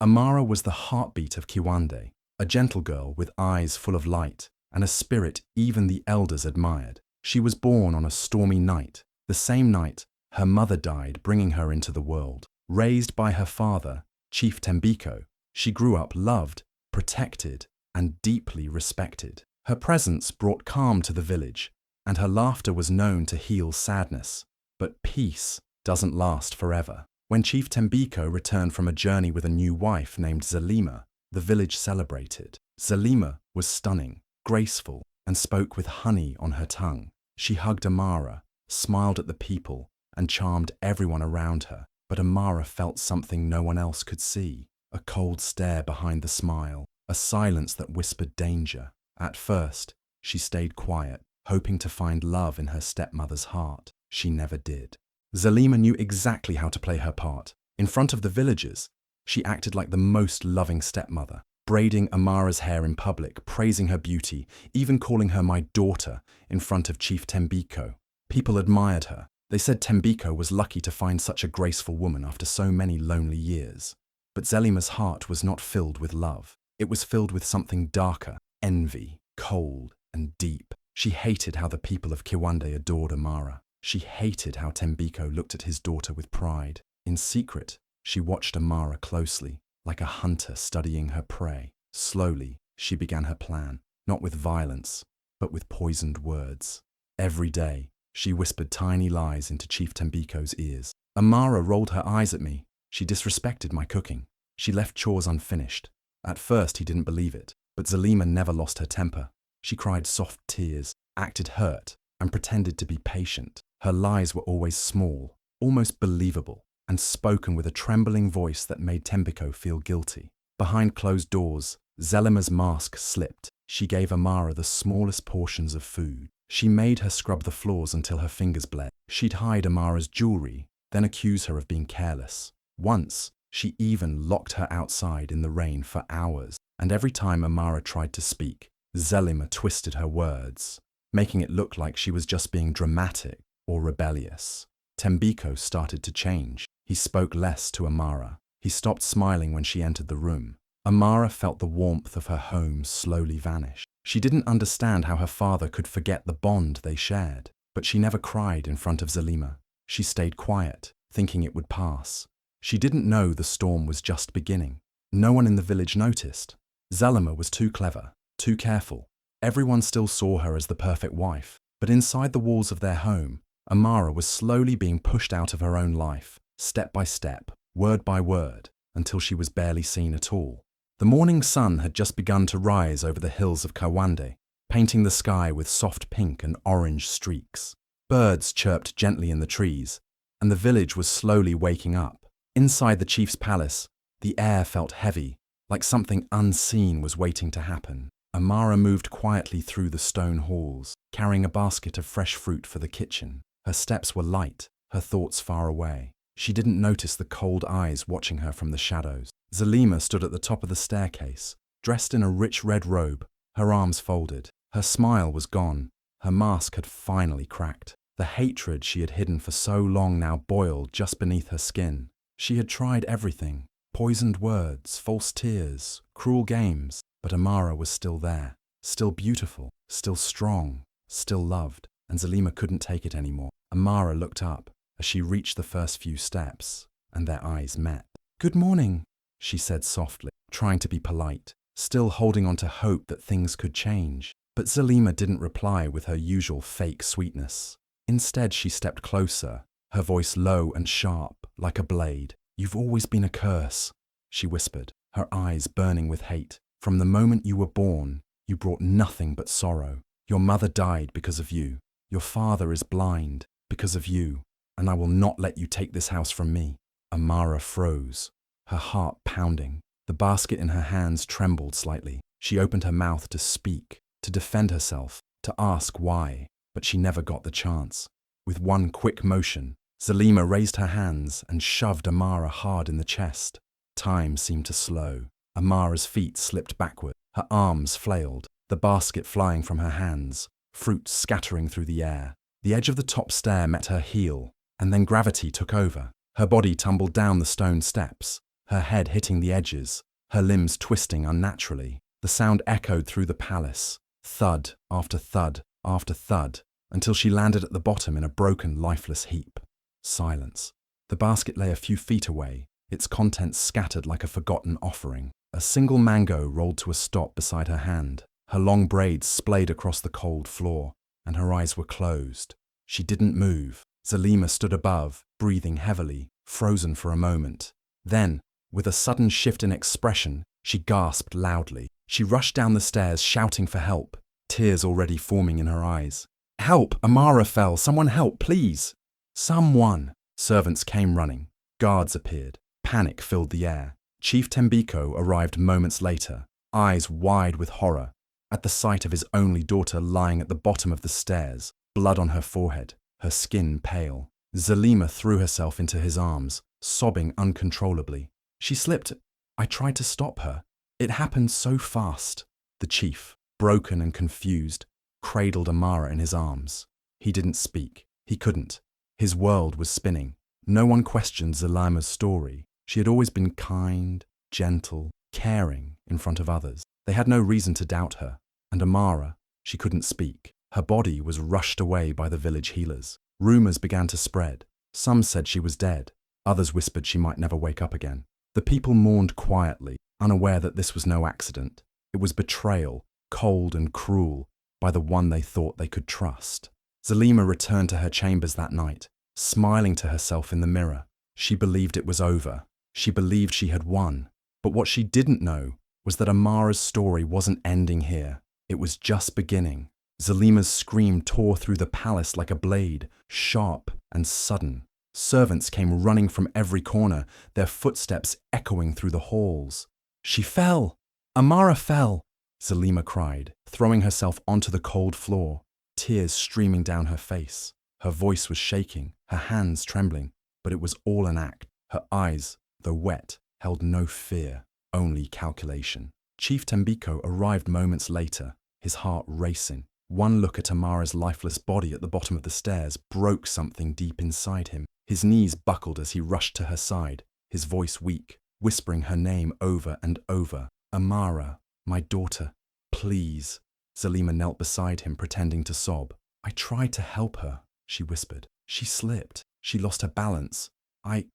Amara was the heartbeat of Kiwande, a gentle girl with eyes full of light and a spirit even the elders admired. She was born on a stormy night, the same night her mother died, bringing her into the world. Raised by her father, Chief Tembiko, she grew up loved, protected, and deeply respected. Her presence brought calm to the village, and her laughter was known to heal sadness. But peace doesn't last forever. When Chief Tembiko returned from a journey with a new wife named Zelma, the village celebrated. Zelma was stunning, graceful, and spoke with honey on her tongue. She hugged Amara, smiled at the people, and charmed everyone around her. But Amara felt something no one else could see, a cold stare behind the smile, a silence that whispered danger. At first, she stayed quiet, hoping to find love in her stepmother's heart. She never did. Zelma knew exactly how to play her part. In front of the villagers, she acted like the most loving stepmother, braiding Amara's hair in public, praising her beauty, even calling her my daughter in front of Chief Tembiko. People admired her. They said Tembiko was lucky to find such a graceful woman after so many lonely years. But Zelma's heart was not filled with love. It was filled with something darker, envy, cold and deep. She hated how the people of Kiwande adored Amara. She hated how Tembiko looked at his daughter with pride. In secret, she watched Amara closely, like a hunter studying her prey. Slowly, she began her plan, not with violence, but with poisoned words. Every day, she whispered tiny lies into Chief Tembiko's ears. Amara rolled her eyes at me. She disrespected my cooking. She left chores unfinished. At first, he didn't believe it, but Zelma never lost her temper. She cried soft tears, acted hurt, and pretended to be patient. Her lies were always small, almost believable, and spoken with a trembling voice that made Tembiko feel guilty. Behind closed doors, Zelma's mask slipped. She gave Amara the smallest portions of food. She made her scrub the floors until her fingers bled. She'd hide Amara's jewelry, then accuse her of being careless. Once, she even locked her outside in the rain for hours, and every time Amara tried to speak, Zelma twisted her words, making it look like she was just being dramatic or rebellious. Tembiko started to change. He spoke less to Amara. He stopped smiling when she entered the room. Amara felt the warmth of her home slowly vanish. She didn't understand how her father could forget the bond they shared, but she never cried in front of Zelma. She stayed quiet, thinking it would pass. She didn't know the storm was just beginning. No one in the village noticed. Zelma was too clever, too careful. Everyone still saw her as the perfect wife, but inside the walls of their home, Amara was slowly being pushed out of her own life, step by step, word by word, until she was barely seen at all. The morning sun had just begun to rise over the hills of Kiwande, painting the sky with soft pink and orange streaks. Birds chirped gently in the trees, and the village was slowly waking up. Inside the chief's palace, the air felt heavy, like something unseen was waiting to happen. Amara moved quietly through the stone halls, carrying a basket of fresh fruit for the kitchen. Her steps were light, her thoughts far away. She didn't notice the cold eyes watching her from the shadows. Zelma stood at the top of the staircase, dressed in a rich red robe, her arms folded. Her smile was gone. Her mask had finally cracked. The hatred she had hidden for so long now boiled just beneath her skin. She had tried everything, poisoned words, false tears, cruel games, but Amara was still there, still beautiful, still strong, still loved, and Zelma couldn't take it anymore. Amara looked up as she reached the first few steps, and their eyes met. "Good morning," she said softly, trying to be polite, still holding on to hope that things could change. But Zelma didn't reply with her usual fake sweetness. Instead, she stepped closer, her voice low and sharp, like a blade. "You've always been a curse," she whispered, her eyes burning with hate. "From the moment you were born, you brought nothing but sorrow. Your mother died because of you. Your father is blind because of you, and I will not let you take this house from me." Amara froze, her heart pounding. The basket in her hands trembled slightly. She opened her mouth to speak, to defend herself, to ask why, but she never got the chance. With one quick motion, Zelma raised her hands and shoved Amara hard in the chest. Time seemed to slow. Amara's feet slipped backward. Her arms flailed, the basket flying from her hands, fruit scattering through the air. The edge of the top stair met her heel, and then gravity took over. Her body tumbled down the stone steps. her head hitting the edges, her limbs twisting unnaturally. The sound echoed through the palace, thud after thud after thud, until she landed at the bottom in a broken, lifeless heap. Silence. The basket lay a few feet away, its contents scattered like a forgotten offering. A single mango rolled to a stop beside her hand. Her long braids splayed across the cold floor, and her eyes were closed. She didn't move. Zelma stood above, breathing heavily, frozen for a moment. Then, with a sudden shift in expression, she gasped loudly. She rushed down the stairs, shouting for help, tears already forming in her eyes. "Help! Amara fell! Someone help, please!" "Someone!" Servants came running. Guards appeared. Panic filled the air. Chief Tembiko arrived moments later, eyes wide with horror, at the sight of his only daughter lying at the bottom of the stairs, blood on her forehead, her skin pale. Zelma threw herself into his arms, sobbing uncontrollably. "She slipped. I tried to stop her. It happened so fast." The chief, broken and confused, cradled Amara in his arms. He didn't speak. He couldn't. His world was spinning. No one questioned Zelma's story. She had always been kind, gentle, caring in front of others. They had no reason to doubt her. And Amara, she couldn't speak. Her body was rushed away by the village healers. Rumors began to spread. Some said she was dead. Others whispered she might never wake up again. The people mourned quietly, unaware that this was no accident. It was betrayal, cold and cruel, by the one they thought they could trust. Zelma returned to her chambers that night, smiling to herself in the mirror. She believed it was over. She believed she had won. But what she didn't know was that Amara's story wasn't ending here. It was just beginning. Zelma's scream tore through the palace like a blade, sharp and sudden. Servants came running from every corner, their footsteps echoing through the halls. "She fell! Amara fell!" Zelma cried, throwing herself onto the cold floor, tears streaming down her face. Her voice was shaking, her hands trembling, but it was all an act. Her eyes, though wet, held no fear, only calculation. Chief Tembiko arrived moments later, his heart racing. One look at Amara's lifeless body at the bottom of the stairs broke something deep inside him. His knees buckled as he rushed to her side, his voice weak, whispering her name over and over. "Amara, my daughter, please." Zelma knelt beside him, pretending to sob. "I tried to help her," she whispered. "She slipped. She lost her balance. I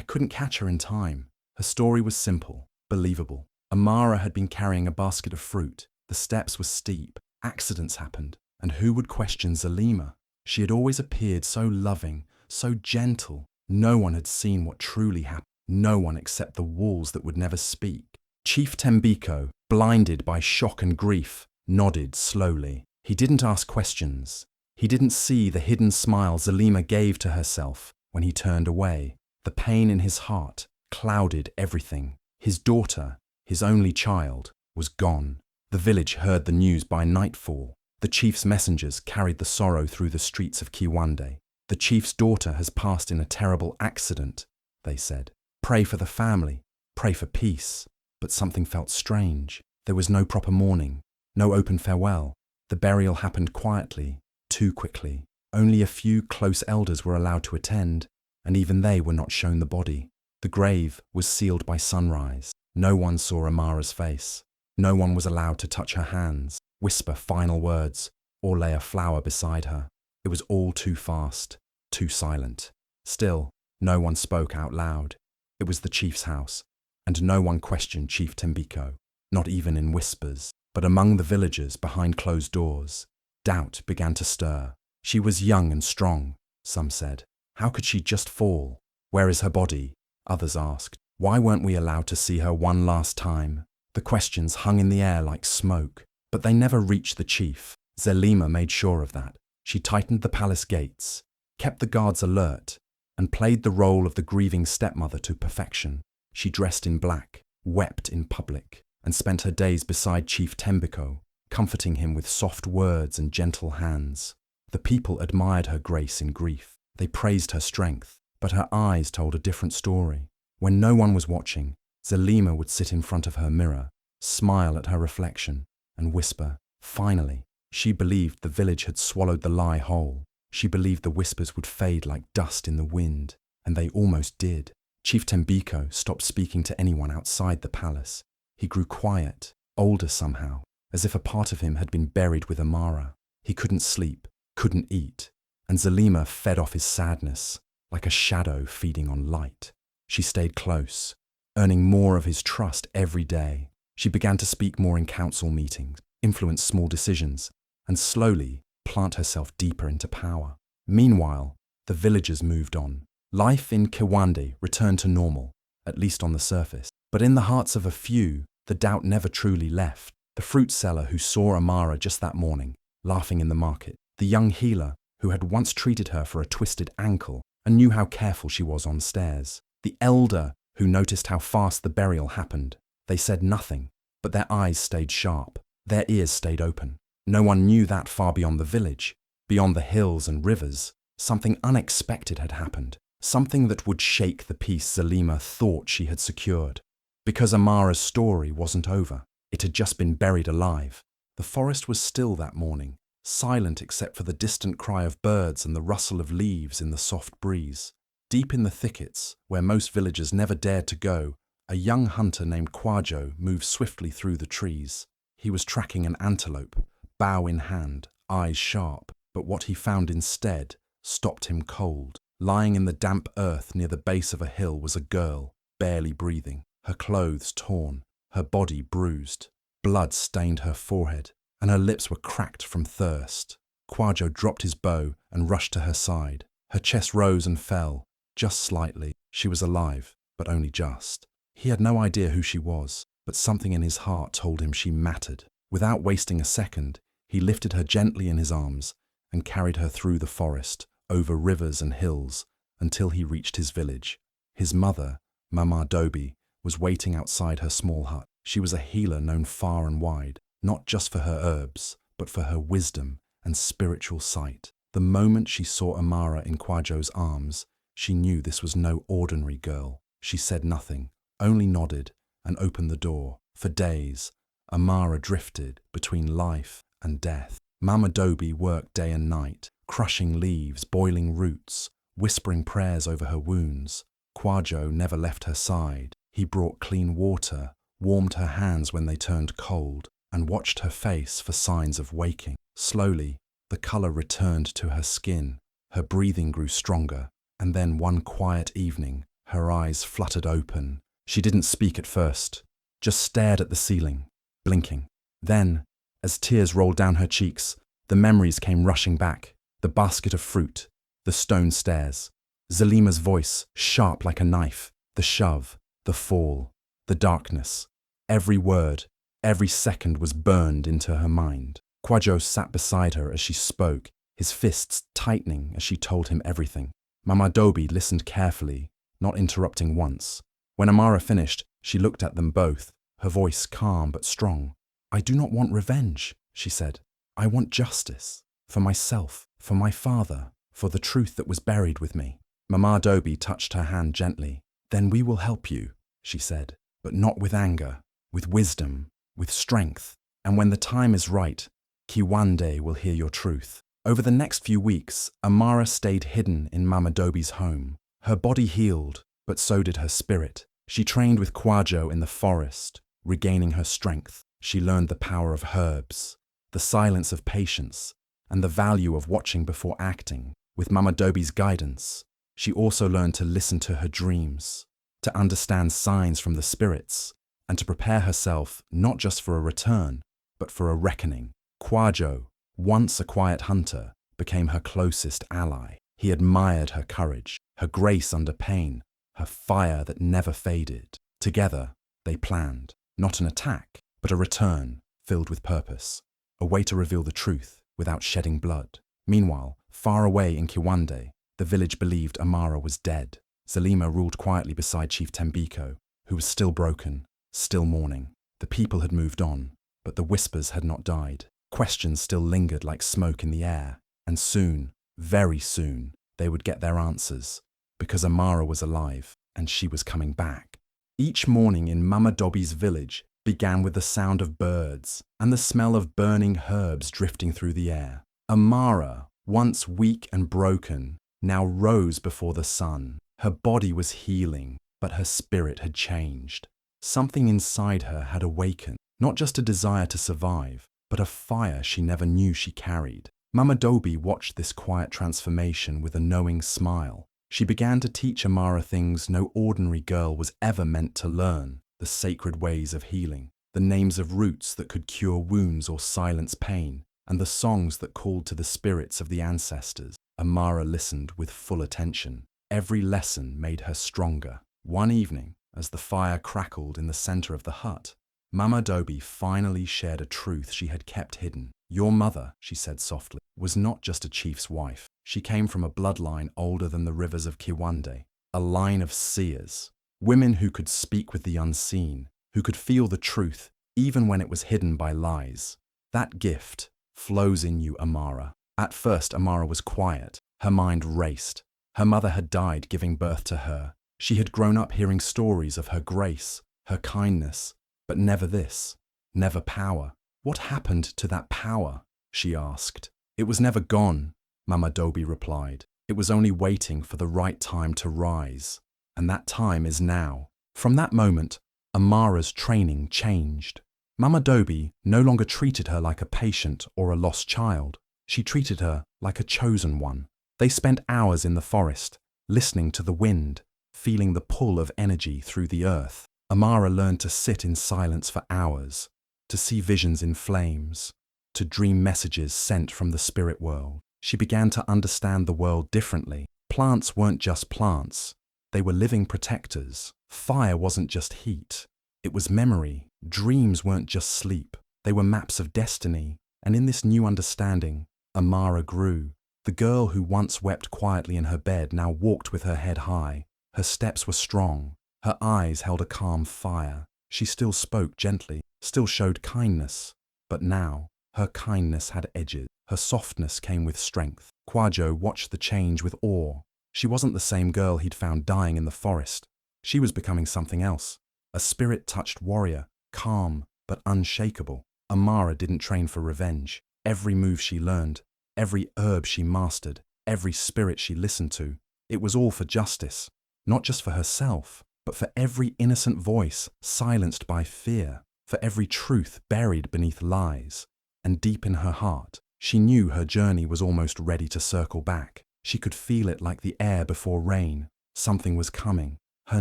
couldn't catch her in time." Her story was simple, believable. Amara had been carrying a basket of fruit. The steps were steep. Accidents happened. And who would question Zelma? She had always appeared so loving, so gentle. No one had seen what truly happened. No one except the walls that would never speak. Chief Tembiko, blinded by shock and grief, nodded slowly. He didn't ask questions. He didn't see the hidden smile Zelma gave to herself when he turned away. The pain in his heart clouded everything. His daughter, his only child, was gone. The village heard the news by nightfall. The chief's messengers carried the sorrow through the streets of Kiwande. "The chief's daughter has passed in a terrible accident," they said. "Pray for the family. Pray for peace." But something felt strange. There was no proper mourning, no open farewell. The burial happened quietly, too quickly. Only a few close elders were allowed to attend, and even they were not shown the body. The grave was sealed by sunrise. No one saw Amara's face. No one was allowed to touch her hands, whisper final words, or lay a flower beside her. It was all too fast, too silent. Still, no one spoke out loud. It was the chief's house, and no one questioned Chief Tembiko, not even in whispers. But among the villagers behind closed doors, doubt began to stir. She was young and strong, some said. How could she just fall? Where is her body? Others asked. Why weren't we allowed to see her one last time? The questions hung in the air like smoke, but they never reached the chief. Zelma made sure of that. She tightened the palace gates, kept the guards alert, and played the role of the grieving stepmother to perfection. She dressed in black, wept in public, and spent her days beside Chief Tembiko, comforting him with soft words and gentle hands. The people admired her grace in grief. They praised her strength, but her eyes told a different story. When no one was watching, Zelma would sit in front of her mirror, smile at her reflection, and whisper, finally. She believed the village had swallowed the lie whole. She believed the whispers would fade like dust in the wind, and they almost did. Chief Tembiko stopped speaking to anyone outside the palace. He grew quiet, older somehow, as if a part of him had been buried with Amara. He couldn't sleep, couldn't eat, and Zelma fed off his sadness, like a shadow feeding on light. She stayed close, earning more of his trust every day. She began to speak more in council meetings, influence small decisions, and slowly plant herself deeper into power. Meanwhile, the villagers moved on. Life in Kiwande returned to normal, at least on the surface. But in the hearts of a few, the doubt never truly left. The fruit seller who saw Amara just that morning, laughing in the market. The young healer who had once treated her for a twisted ankle and knew how careful she was on stairs. The elder who noticed how fast the burial happened. They said nothing, but their eyes stayed sharp. Their ears stayed open. No one knew that far beyond the village, beyond the hills and rivers, something unexpected had happened. Something that would shake the peace Zelma thought she had secured. Because Amara's story wasn't over. It had just been buried alive. The forest was still that morning, silent except for the distant cry of birds and the rustle of leaves in the soft breeze. Deep in the thickets, where most villagers never dared to go, a young hunter named Kwajo moved swiftly through the trees. He was tracking an antelope, bow in hand, eyes sharp, but what he found instead stopped him cold. Lying in the damp earth near the base of a hill was a girl, barely breathing, her clothes torn, her body bruised. Blood stained her forehead, and her lips were cracked from thirst. Kwajo dropped his bow and rushed to her side. Her chest rose and fell, just slightly. She was alive, but only just. He had no idea who she was, but something in his heart told him she mattered. Without wasting a second, he lifted her gently in his arms and carried her through the forest, over rivers and hills, until he reached his village. His mother, Mama Dobi, was waiting outside her small hut. She was a healer known far and wide, not just for her herbs, but for her wisdom and spiritual sight. The moment she saw Amara in Kwajo's arms, she knew this was no ordinary girl. She said nothing, only nodded and opened the door. For days, Amara drifted between life and death. Mama Dobi worked day and night, crushing leaves, boiling roots, whispering prayers over her wounds. Kwajo never left her side. He brought clean water, warmed her hands when they turned cold, and watched her face for signs of waking. Slowly, the color returned to her skin. Her breathing grew stronger, and then one quiet evening, her eyes fluttered open. She didn't speak at first, just stared at the ceiling, blinking. Then, as tears rolled down her cheeks, the memories came rushing back. The basket of fruit, the stone stairs, Zelma's voice, sharp like a knife, the shove, the fall, the darkness. Every word, every second was burned into her mind. Kwajo sat beside her as she spoke, his fists tightening as she told him everything. Mama Dobi listened carefully, not interrupting once. When Amara finished, she looked at them both, her voice calm but strong. "I do not want revenge," she said. "I want justice. For myself, for my father, for the truth that was buried with me." Mama Dobi touched her hand gently. "Then we will help you," she said, "but not with anger, with wisdom, with strength. And when the time is right, Kiwande will hear your truth." Over the next few weeks, Amara stayed hidden in Mama Dobi's home. Her body healed, but so did her spirit. She trained with Kwajo in the forest, regaining her strength. She learned the power of herbs, the silence of patience, and the value of watching before acting. With Mama Dobi's guidance, she also learned to listen to her dreams, to understand signs from the spirits, and to prepare herself not just for a return, but for a reckoning. Kwajo, once a quiet hunter, became her closest ally. He admired her courage, her grace under pain, her fire that never faded. Together, they planned, not an attack, but a return filled with purpose, a way to reveal the truth without shedding blood. Meanwhile, far away in Kiwande, the village believed Amara was dead. Zelma ruled quietly beside Chief Tembiko, who was still broken, still mourning. The people had moved on, but the whispers had not died. Questions still lingered like smoke in the air, and soon, very soon, they would get their answers, because Amara was alive, and she was coming back. Each morning in Mama Dobi's village began with the sound of birds and the smell of burning herbs drifting through the air. Amara, once weak and broken, now rose before the sun. Her body was healing, but her spirit had changed. Something inside her had awakened, not just a desire to survive, but a fire she never knew she carried. Mama Dobi watched this quiet transformation with a knowing smile. She began to teach Amara things no ordinary girl was ever meant to learn: the sacred ways of healing, the names of roots that could cure wounds or silence pain, and the songs that called to the spirits of the ancestors. Amara listened with full attention. Every lesson made her stronger. One evening, as the fire crackled in the center of the hut, Mama Dobi finally shared a truth she had kept hidden. "Your mother," she said softly, "was not just a chief's wife. She came from a bloodline older than the rivers of Kiwande, a line of seers, women who could speak with the unseen, who could feel the truth even when it was hidden by lies. That gift flows in you, Amara." At first, Amara was quiet. Her mind raced. Her mother had died giving birth to her. She had grown up hearing stories of her grace, her kindness, but never this, never power. "What happened to that power?" she asked. "It was never gone," Mama Dobi replied. "It was only waiting for the right time to rise. And that time is now." From that moment, Amara's training changed. Mama Dobi no longer treated her like a patient or a lost child. She treated her like a chosen one. They spent hours in the forest, listening to the wind, feeling the pull of energy through the earth. Amara learned to sit in silence for hours, to see visions in flames, to dream messages sent from the spirit world. She began to understand the world differently. Plants weren't just plants. They were living protectors. Fire wasn't just heat. It was memory. Dreams weren't just sleep. They were maps of destiny. And in this new understanding, Amara grew. The girl who once wept quietly in her bed now walked with her head high. Her steps were strong. Her eyes held a calm fire. She still spoke gently, still showed kindness. But now, her kindness had edges. Her softness came with strength. Kwajo watched the change with awe. She wasn't the same girl he'd found dying in the forest. She was becoming something else. A spirit-touched warrior, calm but unshakable. Amara didn't train for revenge. Every move she learned, every herb she mastered, every spirit she listened to, it was all for justice. Not just for herself, but for every innocent voice silenced by fear, for every truth buried beneath lies. And deep in her heart, she knew her journey was almost ready to circle back. She could feel it like the air before rain. Something was coming. Her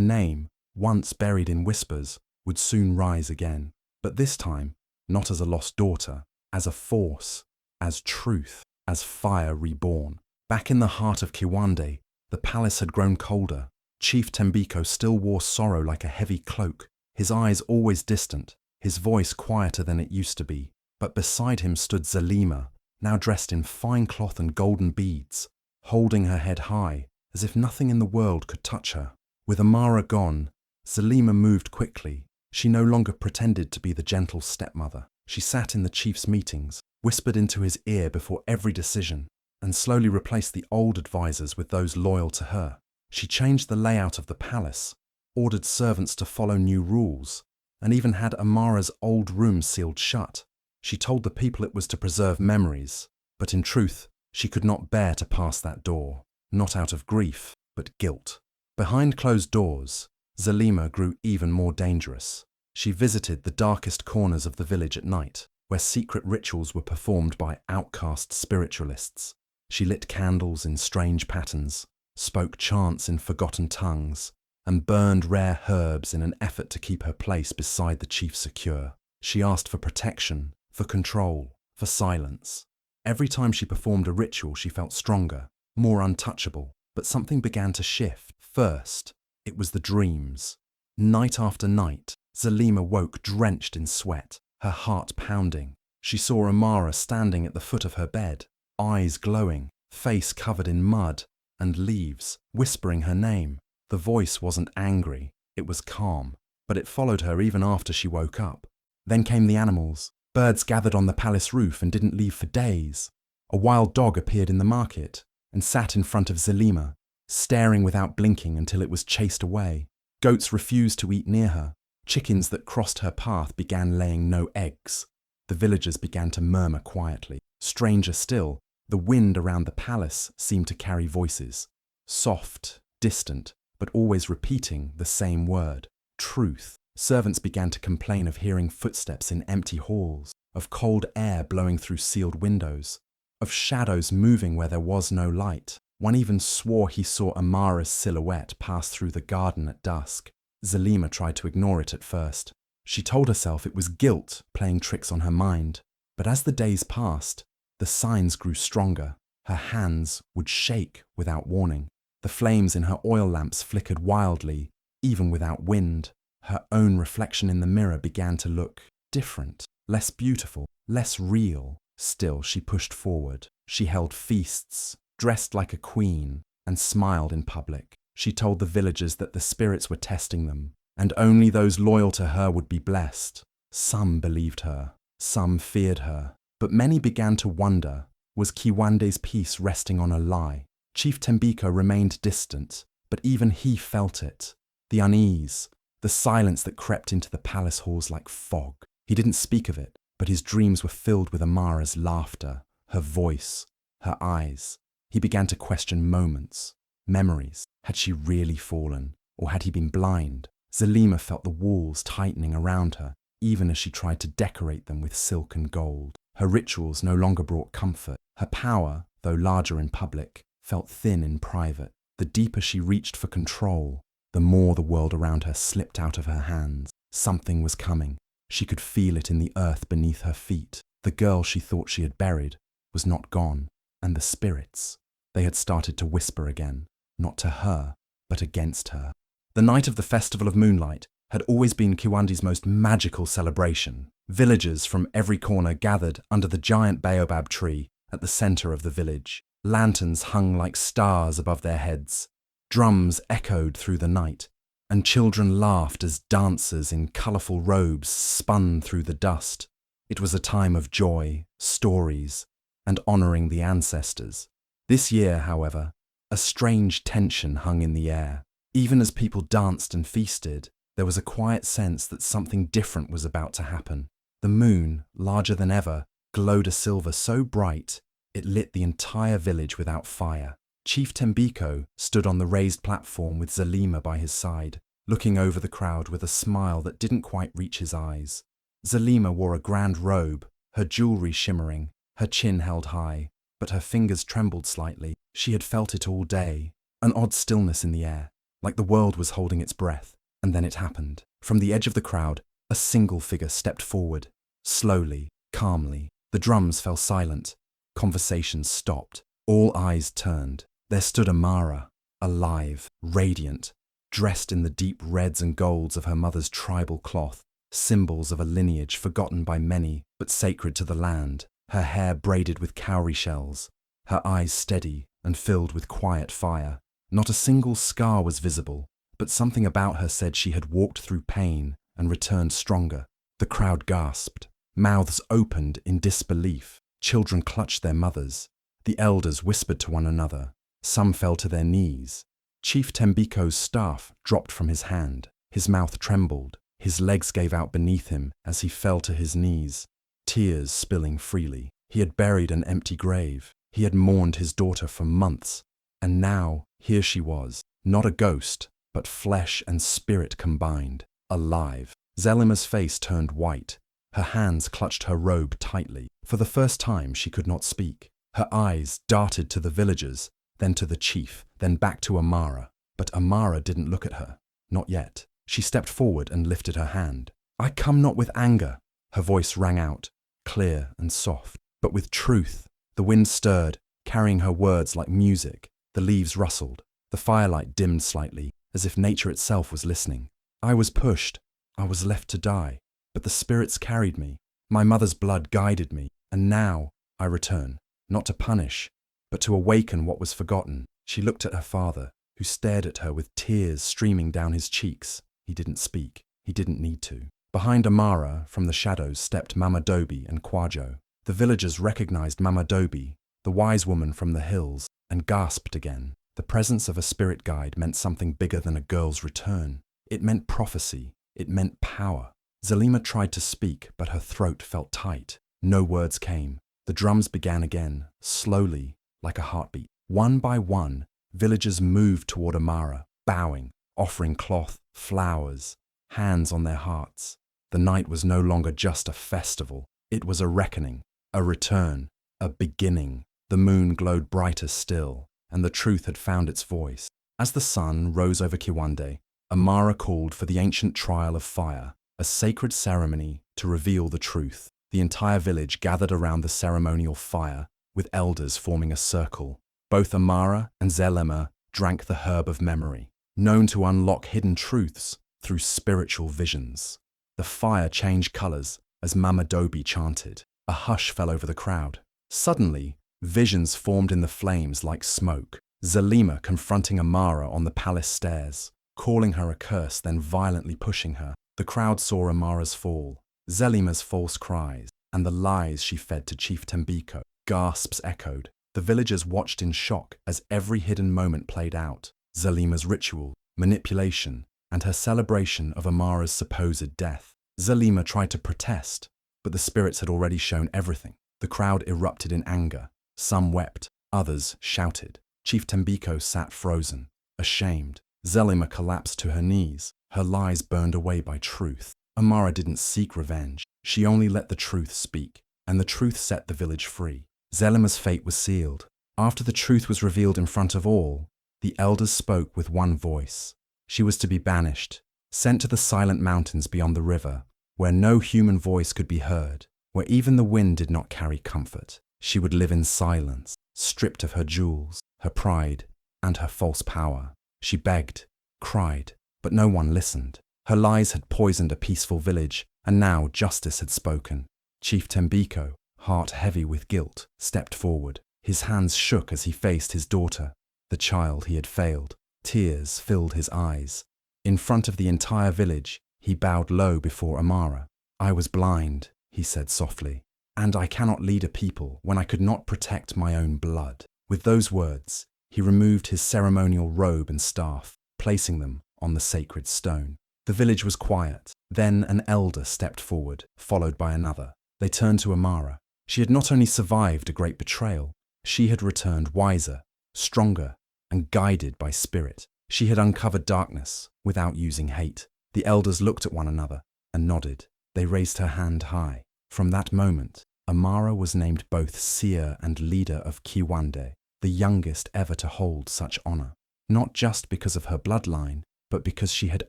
name, once buried in whispers, would soon rise again. But this time, not as a lost daughter, as a force, as truth, as fire reborn. Back in the heart of Kiwande, the palace had grown colder. Chief Tembiko still wore sorrow like a heavy cloak, his eyes always distant, his voice quieter than it used to be. But beside him stood Zelma, now dressed in fine cloth and golden beads, holding her head high, as if nothing in the world could touch her. With Amara gone, Zelma moved quickly. She no longer pretended to be the gentle stepmother. She sat in the chief's meetings, whispered into his ear before every decision, and slowly replaced the old advisors with those loyal to her. She changed the layout of the palace, ordered servants to follow new rules, and even had Amara's old room sealed shut. She told the people it was to preserve memories, but in truth, she could not bear to pass that door, not out of grief, but guilt. Behind closed doors, Zelma grew even more dangerous. She visited the darkest corners of the village at night, where secret rituals were performed by outcast spiritualists. She lit candles in strange patterns, spoke chants in forgotten tongues, and burned rare herbs in an effort to keep her place beside the chief secure. She asked for protection, for control, for silence. Every time she performed a ritual, she felt stronger, more untouchable. But something began to shift. First, it was the dreams. Night after night, Zelma woke drenched in sweat, her heart pounding. She saw Amara standing at the foot of her bed, eyes glowing, face covered in mud and leaves, whispering her name. The voice wasn't angry, it was calm, but it followed her even after she woke up. Then came the animals. Birds gathered on the palace roof and didn't leave for days. A wild dog appeared in the market and sat in front of Zelma, staring without blinking until it was chased away. Goats refused to eat near her. Chickens that crossed her path began laying no eggs. The villagers began to murmur quietly. Stranger still, the wind around the palace seemed to carry voices. Soft, distant, but always repeating the same word: truth. Servants began to complain of hearing footsteps in empty halls, of cold air blowing through sealed windows, of shadows moving where there was no light. One even swore he saw Amara's silhouette pass through the garden at dusk. Zelma tried to ignore it at first. She told herself it was guilt playing tricks on her mind. But as the days passed, the signs grew stronger. Her hands would shake without warning. The flames in her oil lamps flickered wildly, even without wind. Her own reflection in the mirror began to look different, less beautiful, less real. Still, she pushed forward. She held feasts, dressed like a queen, and smiled in public. She told the villagers that the spirits were testing them, and only those loyal to her would be blessed. Some believed her, some feared her, but many began to wonder, was Kiwande's peace resting on a lie? Chief Tembiko remained distant, but even he felt it. The unease, the silence that crept into the palace halls like fog. He didn't speak of it, but his dreams were filled with Amara's laughter, her voice, her eyes. He began to question moments, memories. Had she really fallen, or had he been blind? Zelma felt the walls tightening around her, even as she tried to decorate them with silk and gold. Her rituals no longer brought comfort. Her power, though larger in public, felt thin in private. The deeper she reached for control, the more the world around her slipped out of her hands. Something was coming. She could feel it in the earth beneath her feet. The girl she thought she had buried was not gone, and the spirits, they had started to whisper again, not to her, but against her. The night of the Festival of Moonlight had always been Kiwande's most magical celebration. Villagers from every corner gathered under the giant baobab tree at the center of the village. Lanterns hung like stars above their heads. Drums echoed through the night, and children laughed as dancers in colorful robes spun through the dust. It was a time of joy, stories, and honoring the ancestors. This year, however, a strange tension hung in the air. Even as people danced and feasted, there was a quiet sense that something different was about to happen. The moon, larger than ever, glowed a silver so bright it lit the entire village without fire. Chief Tembiko stood on the raised platform with Zelma by his side, looking over the crowd with a smile that didn't quite reach his eyes. Zelma wore a grand robe, her jewelry shimmering, her chin held high, but her fingers trembled slightly. She had felt it all day, an odd stillness in the air, like the world was holding its breath. And then it happened. From the edge of the crowd, a single figure stepped forward. Slowly, calmly, the drums fell silent. Conversations stopped. All eyes turned. There stood Amara, alive, radiant, dressed in the deep reds and golds of her mother's tribal cloth, symbols of a lineage forgotten by many but sacred to the land. Her hair braided with cowrie shells, her eyes steady and filled with quiet fire. Not a single scar was visible, but something about her said she had walked through pain and returned stronger. The crowd gasped. Mouths opened in disbelief. Children clutched their mothers. The elders whispered to one another. Some fell to their knees. Chief Tembiko's staff dropped from his hand. His mouth trembled. His legs gave out beneath him as he fell to his knees, tears spilling freely. He had buried an empty grave. He had mourned his daughter for months. And now, here she was, not a ghost, but flesh and spirit combined, alive. Zelma's face turned white. Her hands clutched her robe tightly. For the first time, she could not speak. Her eyes darted to the villagers, then to the chief, then back to Amara. But Amara didn't look at her. Not yet. She stepped forward and lifted her hand. "I come not with anger." Her voice rang out, clear and soft, but with truth. The wind stirred, carrying her words like music. The leaves rustled. The firelight dimmed slightly, as if nature itself was listening. "I was pushed. I was left to die. But the spirits carried me. My mother's blood guided me. And now I return, not to punish, but to awaken what was forgotten." She looked at her father, who stared at her with tears streaming down his cheeks. He didn't speak. He didn't need to. Behind Amara, from the shadows, stepped Mama Dobi and Kwajo. The villagers recognized Mama Dobi, the wise woman from the hills, and gasped again. The presence of a spirit guide meant something bigger than a girl's return. It meant prophecy. It meant power. Zelma tried to speak, but her throat felt tight. No words came. The drums began again, slowly, like a heartbeat. One by one, villagers moved toward Amara. bowing, offering cloth, flowers, hands on their hearts. The night was no longer just a festival. It was a reckoning, a return, a beginning. The moon glowed brighter still, and the truth had found its voice. As the sun rose over Kiwande, Amara called for the ancient trial of fire, a sacred ceremony to reveal the truth. The entire village gathered around the ceremonial fire, with elders forming a circle. Both Amara and Zelma drank the herb of memory, known to unlock hidden truths through spiritual visions. The fire changed colors as Mama Dobi chanted. A hush fell over the crowd. Suddenly, visions formed in the flames like smoke. Zelma confronting Amara on the palace stairs, calling her a curse, then violently pushing her. The crowd saw Amara's fall, Zelma's false cries, and the lies she fed to Chief Tembiko. Gasps echoed. The villagers watched in shock as every hidden moment played out. Zelma's ritual, manipulation, and her celebration of Amara's supposed death. Zelma tried to protest, but the spirits had already shown everything. The crowd erupted in anger. Some wept, others shouted. Chief Tembiko sat frozen, ashamed. Zelma collapsed to her knees, her lies burned away by truth. Amara didn't seek revenge. She only let the truth speak, and the truth set the village free. Zelma's fate was sealed. After the truth was revealed in front of all, the elders spoke with one voice. She was to be banished, sent to the silent mountains beyond the river, where no human voice could be heard, where even the wind did not carry comfort. She would live in silence, stripped of her jewels, her pride, and her false power. She begged, cried, but no one listened. Her lies had poisoned a peaceful village, and now justice had spoken. Chief Tembiko, heart heavy with guilt, stepped forward. His hands shook as he faced his daughter, the child he had failed. Tears filled his eyes. In front of the entire village, he bowed low before Amara. "I was blind," he said softly, "and I cannot lead a people when I could not protect my own blood." With those words, he removed his ceremonial robe and staff, placing them on the sacred stone. The village was quiet. Then an elder stepped forward, followed by another. They turned to Amara. She had not only survived a great betrayal, she had returned wiser, stronger, and guided by spirit. She had uncovered darkness without using hate. The elders looked at one another and nodded. They raised her hand high. From that moment, Amara was named both seer and leader of Kiwande, the youngest ever to hold such honor, not just because of her bloodline, but because she had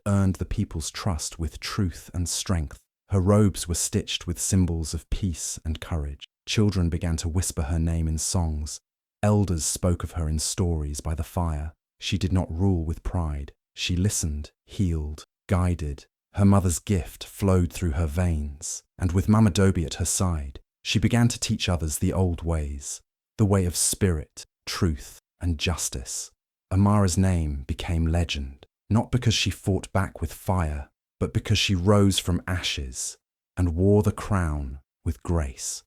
earned the people's trust with truth and strength. Her robes were stitched with symbols of peace and courage. Children began to whisper her name in songs. Elders spoke of her in stories by the fire. She did not rule with pride. She listened, healed, guided. Her mother's gift flowed through her veins, and with Mama Dobi at her side, she began to teach others the old ways, the way of spirit, truth, and justice. Amara's name became legend, not because she fought back with fire, but because she rose from ashes and wore the crown with grace.